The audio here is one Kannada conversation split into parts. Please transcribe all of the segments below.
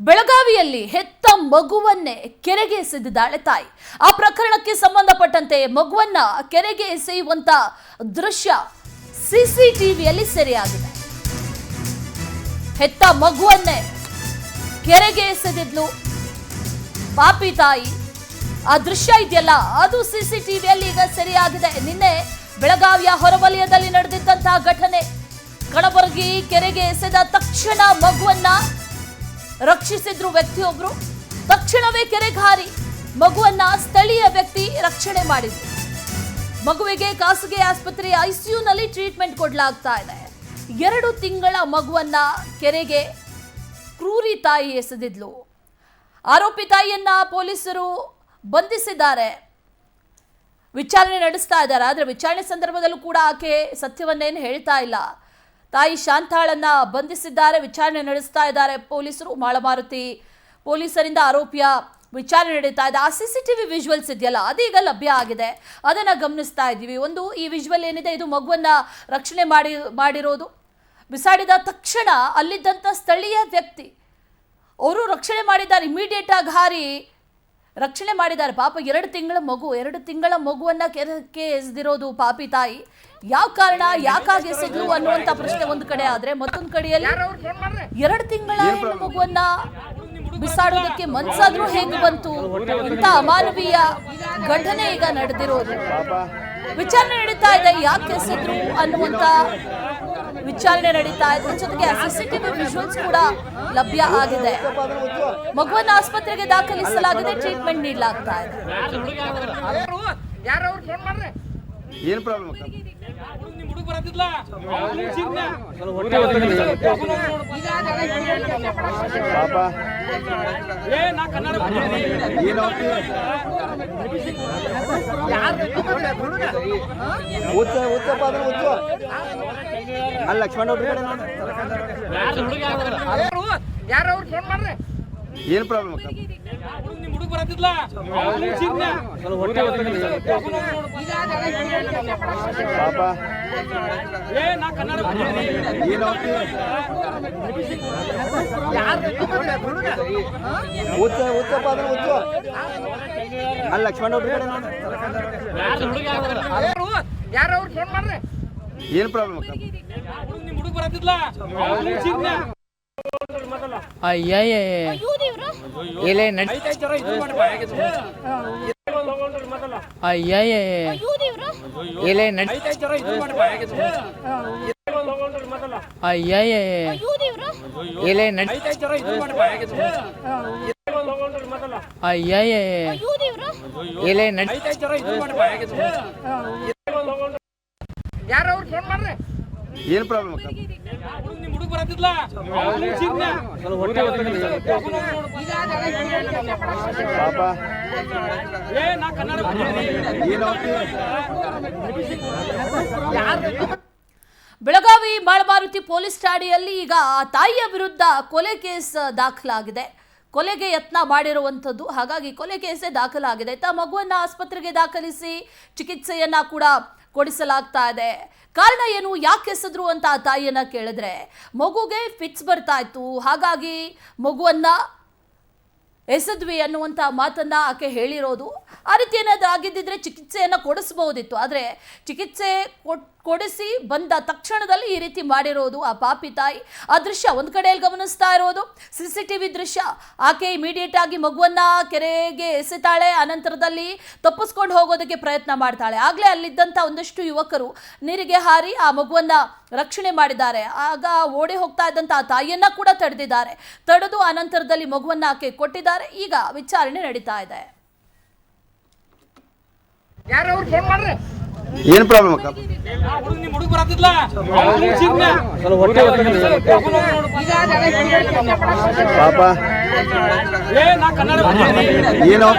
ಬೆಳಗಾವಿಯಲ್ಲಿ ಹೆತ್ತ ಮಗುವನ್ನೇ ಕೆರೆಗೆ ಎಸೆದಿದ್ದಾಳೆ ತಾಯಿ. ಆ ಪ್ರಕರಣಕ್ಕೆ ಸಂಬಂಧಪಟ್ಟಂತೆ ಮಗುವನ್ನ ಕೆರೆಗೆ ಎಸೆಯುವಂತ ದೃಶ್ಯ ಸಿಸಿಟಿವಿಯಲ್ಲಿ ಸೆರೆಯಾಗಿದೆ. ಹೆತ್ತ ಮಗುವನ್ನೇ ಕೆರೆಗೆ ಎಸೆದಿದ್ಲು ಪಾಪಿ ತಾಯಿ. ಆ ದೃಶ್ಯ ಇದೆಯಲ್ಲ, ಅದು ಸಿಸಿಟಿವಿಯಲ್ಲಿ ಈಗ ಸೆರೆಯಾಗಿದೆ. ನಿನ್ನೆ ಬೆಳಗಾವಿಯ ಹೊರವಲಯದಲ್ಲಿ ನಡೆದಿದ್ದಂತಹ ಘಟನೆ. ಕಣಬರಗಿ ಕೆರೆಗೆ ಎಸೆದ ತಕ್ಷಣ ಮಗುವನ್ನ ರಕ್ಷಿಸಿದ್ರು ವ್ಯಕ್ತಿಯೊಬ್ರು. ತಕ್ಷಣವೇ ಕೆರೆಗೆ ಹಾರಿ ಮಗುವನ್ನ ಸ್ಥಳೀಯ ವ್ಯಕ್ತಿ ರಕ್ಷಣೆ ಮಾಡಿದ್ರು. ಮಗುವಿಗೆ ಖಾಸಗಿ ಆಸ್ಪತ್ರೆ ಐಸಿಯುನಲ್ಲಿ ಟ್ರೀಟ್ಮೆಂಟ್ ಕೊಡಲಾಗ್ತಾ ಇದೆ. 2 ತಿಂಗಳ ಮಗುವನ್ನ ಕೆರೆಗೆ ಕ್ರೂರಿ ತಾಯಿ ಎಸೆದಿದ್ಲು. ಆರೋಪಿ ತಾಯಿಯನ್ನ ಪೊಲೀಸರು ಬಂಧಿಸಿದ್ದಾರೆ, ವಿಚಾರಣೆ ನಡೆಸ್ತಾ ಇದ್ದಾರೆ. ಆದರೆ ವಿಚಾರಣೆ ಸಂದರ್ಭದಲ್ಲೂ ಕೂಡ ಆಕೆ ಸತ್ಯವನ್ನೇನು ಹೇಳ್ತಾ ಇಲ್ಲ. ತಾಯಿ ಶಾಂತಾಳನ್ನ ಬಂಧಿಸಿದ್ದಾರೆ, ವಿಚಾರಣೆ ನಡೆಸ್ತಾ ಇದ್ದಾರೆ ಪೊಲೀಸರು. ಮಾಳಮಾರುತಿ ಪೊಲೀಸರಿಂದ ಆರೋಪಿಯ ವಿಚಾರಣೆ ನಡೀತಾ ಇದೆ. ಆ ಸಿಸಿಟಿವಿ ವಿಜುವಲ್ಸ್ ಇದೆಯಲ್ಲ, ಅದೀಗ ಲಭ್ಯ ಆಗಿದೆ, ಅದನ್ನ ಗಮನಿಸ್ತಾ ಇದ್ದೀವಿ. ಒಂದು ಈ ವಿಜುವಲ್ ಏನಿದೆ, ಇದು ಮಗುವನ್ನ ರಕ್ಷಣೆ ಮಾಡಿರೋದು. ಬಿಸಾಡಿದ ತಕ್ಷಣ ಅಲ್ಲಿದ್ದಂಥ ಸ್ಥಳೀಯ ವ್ಯಕ್ತಿ ಅವರು ರಕ್ಷಣೆ ಮಾಡಿದ್ದಾರೆ. ಇಮಿಡಿಯೇಟ್ ಆಗಿ ಹಾರಿ ರಕ್ಷಣೆ ಮಾಡಿದ್ದಾರೆ. ಪಾಪ 2 ತಿಂಗಳ ಮಗುವನ್ನ ಕೆರೆಗೆ ಎಸೆದಿರೋದು ಪಾಪಿ ತಾಯಿ. ಯಾವ ಕಾರಣ, ಯಾಕಾಗಿ ಎಸೆದ್ರು ಅನ್ನುವಂತ ಪ್ರಶ್ನೆ ಒಂದು ಕಡೆ ಆದ್ರೆ, ಮತ್ತೊಂದು ಕಡೆಯಲ್ಲಿ 2 ತಿಂಗಳ ಹೆಣ್ಣು ಮಗುವನ್ನ ಬಿಸಾಡೋದಕ್ಕೆ ಮನ್ಸಾದ್ರೂ ಹೇಗೆ ಬಂತು? ಇಂಥ ಅಮಾನವೀಯ ಘಟನೆ ಈಗ ನಡೆದಿರೋದು. ವಿಚಾರಣೆ ನಡೀತಾ ಇದೆ, ಯಾಕೆ ಎಸೆದ್ರು ಅನ್ನುವಂತ ವಿಚಾರಣೆ ನಡೀತಾ ಇದೆ. ಜೊತೆಗೆ ಸಿಸಿಟಿವಿ ವಿಜುವಲ್ಸ್ ಕೂಡ ಲಭ್ಯ ಆಗಿದೆ. ಮಗುವನ್ನ ಆಸ್ಪತ್ರೆಗೆ ದಾಖಲಿಸಲಾಗಿದೆ, ಟ್ರೀಟ್ಮೆಂಟ್ ನೀಡಲಾಗ್ತಾ ಇದೆ. ಏನು ಪ್ರಾಬ್ಲಮ್ ಅಲ್ಲಿ ಲಕ್ಷ್ಮಣ ಏನು ಪ್ರಾಬ್ಲಮ್ ಅಲ್ಲಿ ಲಕ್ಷ್ಮಣ ಏನು ಪ್ರಾಬ್ಲಮ್ ಏನು ಪ್ರಾಬ್ಲಮ್ ಬೆಳಗಾವಿ ಮಾಳಮಾರುತಿ ಪೊಲೀಸ್ ಠಾಣೆಯಲ್ಲಿ ಈಗ ತಾಯಿಯ ವಿರುದ್ಧ ಕೊಲೆ ಕೇಸ್ ದಾಖಲಾಗಿದೆ. ಕೊಲೆಗೆ ಯತ್ನ ಮಾಡಿರುವಂಥದ್ದು, ಹಾಗಾಗಿ ಕೊಲೆ ಕೇಸೇ ದಾಖಲಾಗಿದೆ. ಮಗುವನ್ನ ಆಸ್ಪತ್ರೆಗೆ ದಾಖಲಿಸಿ ಚಿಕಿತ್ಸೆಯನ್ನ ಕೂಡ ಕೊಡಿಸಲಾಗ್ತಾ ಇದೆ. ಕಾರಣ ಏನು, ಯಾಕೆ ಎಸೆದ್ರು ಅಂತ ಆ ತಾಯಿಯನ್ನ ಕೇಳಿದ್ರೆ, ಮಗುಗೆ ಫಿಟ್ಸ್ ಬರ್ತಾ ಇತ್ತು, ಹಾಗಾಗಿ ಮಗುವನ್ನ ಎಸೆದ್ವಿ ಅನ್ನುವಂಥ ಮಾತನ್ನ ಆಕೆ ಹೇಳಿರೋದು. ಆ ರೀತಿ ಏನಾದರೂ ಆಗಿದ್ದಿದ್ರೆ ಚಿಕಿತ್ಸೆಯನ್ನು ಕೊಡಿಸ್ಬೋದಿತ್ತು. ಆದರೆ ಚಿಕಿತ್ಸೆ ಕೊಡಿಸಿ ಬಂದ ತಕ್ಷಣದಲ್ಲಿ ಈ ರೀತಿ ಮಾಡಿರೋದು ಆ ಪಾಪಿ ತಾಯಿ. ಆ ದೃಶ್ಯ ಒಂದು ಕಡೆಯಲ್ಲಿ ಗಮನಿಸ್ತಾ ಇರೋದು ಸಿಸಿಟಿವಿ ದೃಶ್ಯ. ಆಕೆ ಇಮಿಡಿಯೇಟ್ ಆಗಿ ಮಗುವನ್ನ ಕೆರೆಗೆ ಎಸೆತಾಳೆ, ಅನಂತರದಲ್ಲಿ ತಪ್ಪಿಸ್ಕೊಂಡು ಹೋಗೋದಕ್ಕೆ ಪ್ರಯತ್ನ ಮಾಡ್ತಾಳೆ. ಆಗಲೇ ಅಲ್ಲಿದ್ದಂಥ ಒಂದಷ್ಟು ಯುವಕರು ನೀರಿಗೆ ಹಾರಿ ಆ ಮಗುವನ್ನ ರಕ್ಷಣೆ ಮಾಡಿದ್ದಾರೆ. ಆಗ ಓಡಿ ಹೋಗ್ತಾ ಇದ್ದಂಥ ಆ ತಾಯಿಯನ್ನ ಕೂಡ ತಡೆದು ಅನಂತರದಲ್ಲಿ ಮಗುವನ್ನ ಆಕೆ ಕೊಟ್ಟಿದ್ದಾರೆ. ಈಗ ವಿಚಾರಣೆ ನಡೀತಾ ಇದೆ. ಏನು ಪ್ರಾಬ್ಲಮ್ ಪಾಪ ಏನು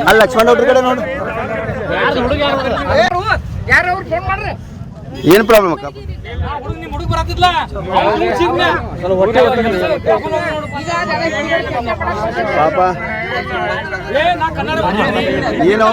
ಅಲ್ಲಿ ಲಕ್ಷ್ಮಣ ಕಡೆ ನೋಡು ಏನು ಪ್ರಾಬ್ಲಮ್ ಅಕ್ಕ? ಪಾಪ ಏನು